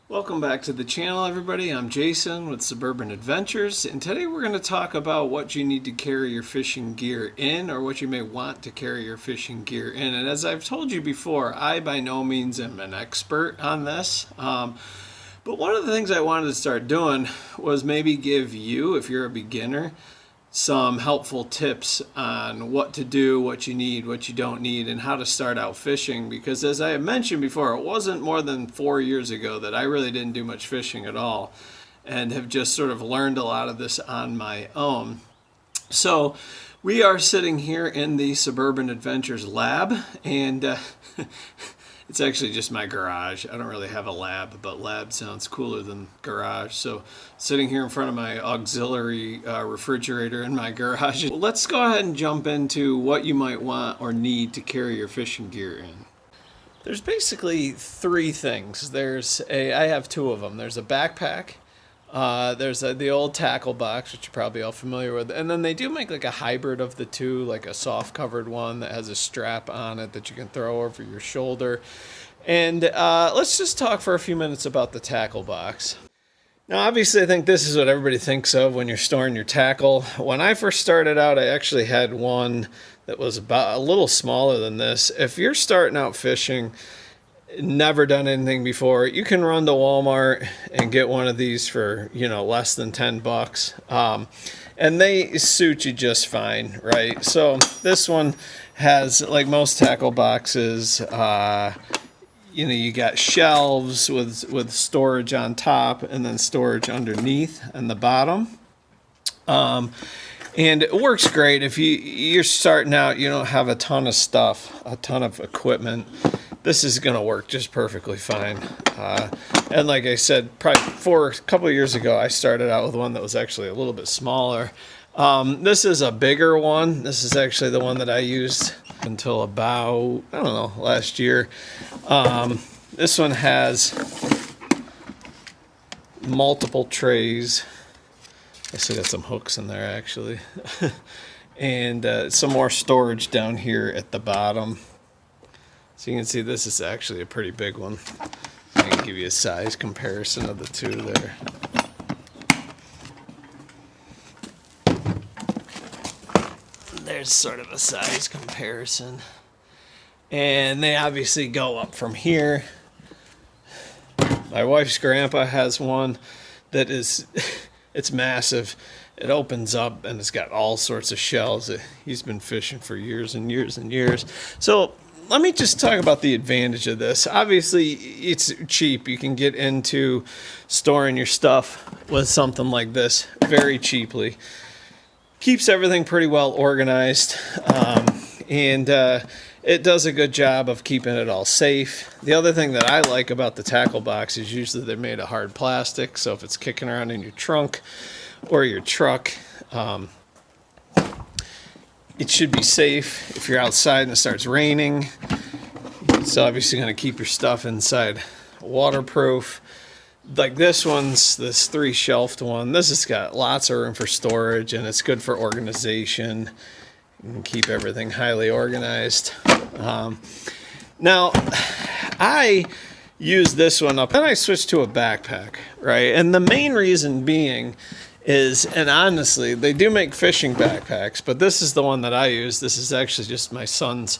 Welcome back to the channel, everybody. I'm Jason with Suburban Adventures, and today we're going to talk about what you need to carry your fishing gear in, or what you may want to carry your fishing gear in. And as I've told you before, I by no means am an expert on this, but one of the things I wanted to start doing was maybe give you, if you're a beginner, some helpful tips on what to do, what you need, what you don't need, and how to start out fishing. Because as I have mentioned before, it wasn't more than 4 years ago that I really didn't do much fishing at all, and have just sort of learned a lot of this on my own. So we are sitting here in the Suburban Adventures lab, and it's actually just my garage. I don't really have a lab, but lab sounds cooler than garage. So sitting here in front of my auxiliary refrigerator in my garage. Let's go ahead and jump into what you might want or need to carry your fishing gear in. There's basically three things. I have two of them. There's a backpack. There's the old tackle box, which you're probably all familiar with, and then they do make like a hybrid of the two, like a soft covered one that has a strap on it that you can throw over your shoulder. And let's just talk for a few minutes about the tackle box. Now, obviously, I think this is what everybody thinks of when you're storing your tackle. When I first started out, I actually had one that was about a little smaller than this. If you're starting out fishing, never done anything before, you can run to Walmart and get one of these for, less than $10. And they suit you just fine, right? So this one has, like most tackle boxes, you got shelves with storage on top and then storage underneath and the bottom. And it works great if you're starting out, you don't have a ton of stuff, a ton of equipment. This is going to work just perfectly fine. And like I said, probably a couple of years ago, I started out with one that was actually a little bit smaller. This is a bigger one. This is actually the one that I used until about, last year. This one has multiple trays. I see got some hooks in there, actually. And some more storage down here at the bottom. So you can see this is actually a pretty big one. I can give you a size comparison of the two there. There's sort of a size comparison. And they obviously go up from here. My wife's grandpa has one that is, it's massive. It opens up and it's got all sorts of shells. He's been fishing for years and years and years. So let me just talk about the advantage of this. Obviously, it's cheap. You can get into storing your stuff with something like this very cheaply. Keeps everything pretty well organized, and it does a good job of keeping it all safe. The other thing that I like about the tackle box is usually they're made of hard plastic, so if it's kicking around in your trunk or your truck, it should be safe. If you're outside and it starts raining, it's obviously going to keep your stuff inside waterproof. Like this 3-shelved one, this has got lots of room for storage, and it's good for organization. You can keep everything highly organized. Now, I use this one up, and I switched to a backpack, right? And the main reason being is, and honestly, they do make fishing backpacks, but this is the one that I use. This is actually just my son's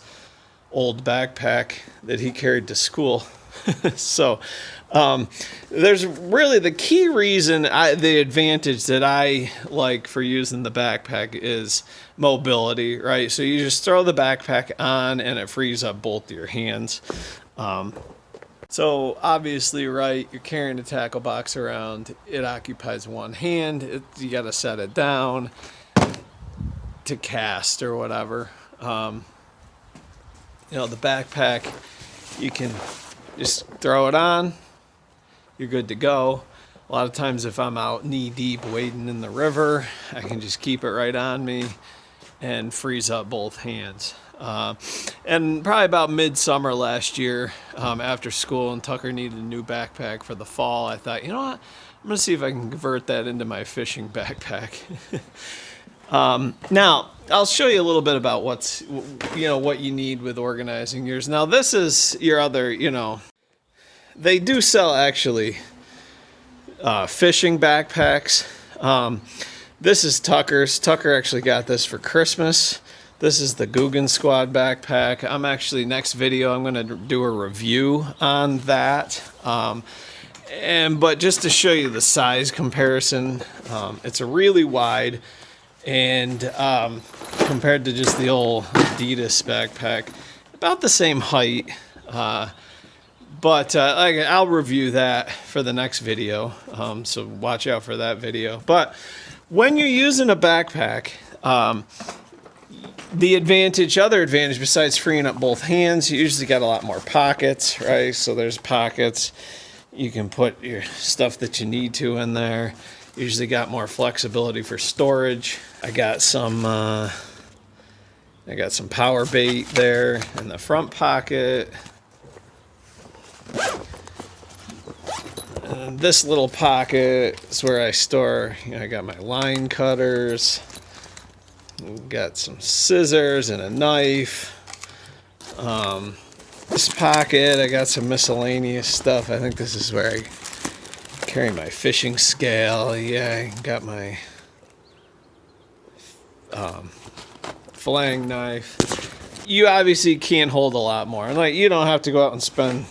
old backpack that he carried to school. So there's really the key reason, the advantage that I like for using the backpack is mobility, right? So you just throw the backpack on and it frees up both your hands. So obviously, right, you're carrying a tackle box around. It occupies one hand. You got to set it down to cast or whatever. The backpack, you can just throw it on. You're good to go. A lot of times if I'm out knee deep wading in the river, I can just keep it right on me and freeze up both hands. And probably about midsummer last year, after school and Tucker needed a new backpack for the fall, I thought, you know what, I'm going to see if I can convert that into my fishing backpack. Now, I'll show you a little bit about what you need with organizing yours. Now, this is your other, they do sell actually fishing backpacks. This is Tucker's. Tucker actually got this for Christmas. This is the Guggen Squad backpack. I'm actually, next video, I'm going to do a review on that. But just to show you the size comparison, it's a really wide, and compared to just the old Adidas backpack, about the same height. But I'll review that for the next video, so watch out for that video. But when you're using a backpack, other advantage besides freeing up both hands, you usually got a lot more pockets, right? So there's pockets. You can put your stuff that you need to in there. Usually got more flexibility for storage. I got some power bait there in the front pocket. And this little pocket is where I store, I got my line cutters. Got some scissors and a knife. This pocket, I got some miscellaneous stuff. I think this is where I carry my fishing scale. Yeah, I got my filleting knife. You obviously can't hold a lot more. Like, you don't have to go out and spend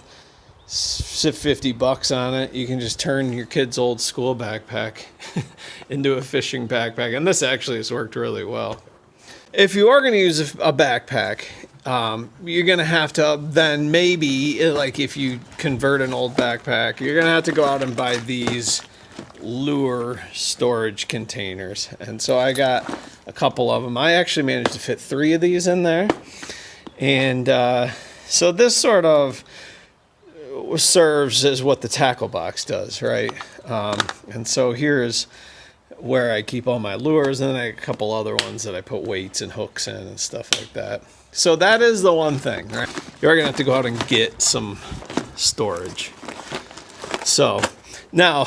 $50 on it. You can just turn your kid's old school backpack into a fishing backpack, and this actually has worked really well. If you are going to use a backpack, you're going to have to then maybe, like if you convert an old backpack, you're going to have to go out and buy these lure storage containers. And so I got a couple of them. I actually managed to fit 3 of these in there. And so this sort of serves as what the tackle box does, right? And so here's where I keep all my lures, and then I got a couple other ones that I put weights and hooks in and stuff like that. So that is the one thing, right? You're gonna have to go out and get some storage. So now,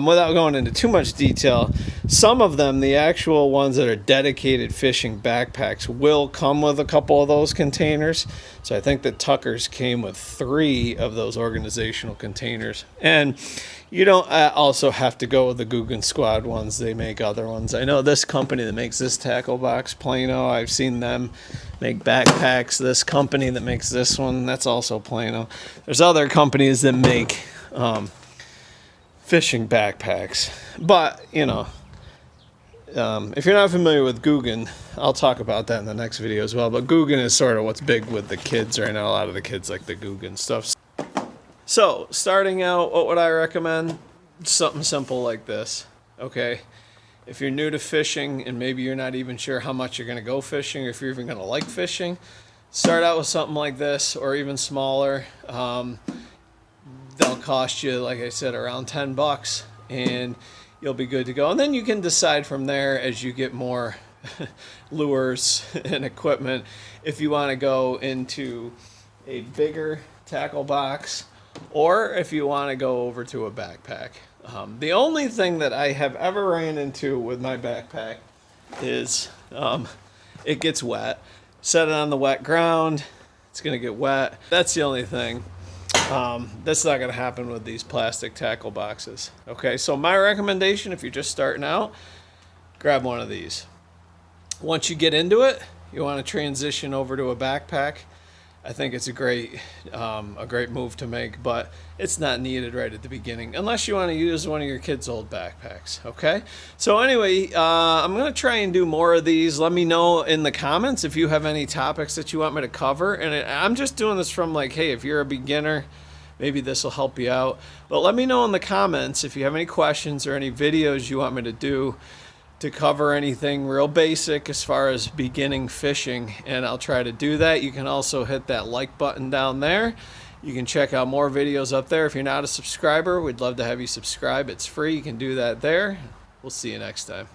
without going into too much detail, some of them, the actual ones that are dedicated fishing backpacks, will come with a couple of those containers. So I think that Tucker's came with 3 of those organizational containers. And you don't also have to go with the Guggen Squad ones. They make other ones. I know this company that makes this tackle box, Plano, I've seen them make backpacks. This company that makes this one, that's also Plano. There's other companies that make fishing backpacks. But, if you're not familiar with Guggen, I'll talk about that in the next video as well. But Guggen is sort of what's big with the kids right now. A lot of the kids like the Guggen stuff. So, starting out, what would I recommend? Something simple like this, okay? If you're new to fishing and maybe you're not even sure how much you're going to go fishing, or if you're even going to like fishing, start out with something like this, or even smaller. They'll cost you, like I said, around $10, and you'll be good to go. And then you can decide from there, as you get more lures and equipment, if you want to go into a bigger tackle box, or if you want to go over to a backpack. The only thing that I have ever ran into with my backpack is it gets wet. Set it on the wet ground, it's going to get wet. That's the only thing. That's not going to happen with these plastic tackle boxes. Okay, so my recommendation, if you're just starting out, grab one of these. Once you get into it, you want to transition over to a backpack. I think it's a great move to make, but it's not needed right at the beginning unless you want to use one of your kids' old backpacks. Okay, so anyway, I'm going to try and do more of these. Let me know in the comments if you have any topics that you want me to cover. And I'm just doing this from like, hey, if you're a beginner, maybe this will help you out. But let me know in the comments if you have any questions or any videos you want me to do to cover anything real basic as far as beginning fishing, and I'll try to do that. You can also hit that like button down there. You can check out more videos up there. If you're not a subscriber, we'd love to have you subscribe. It's free. You can do that there. We'll see you next time.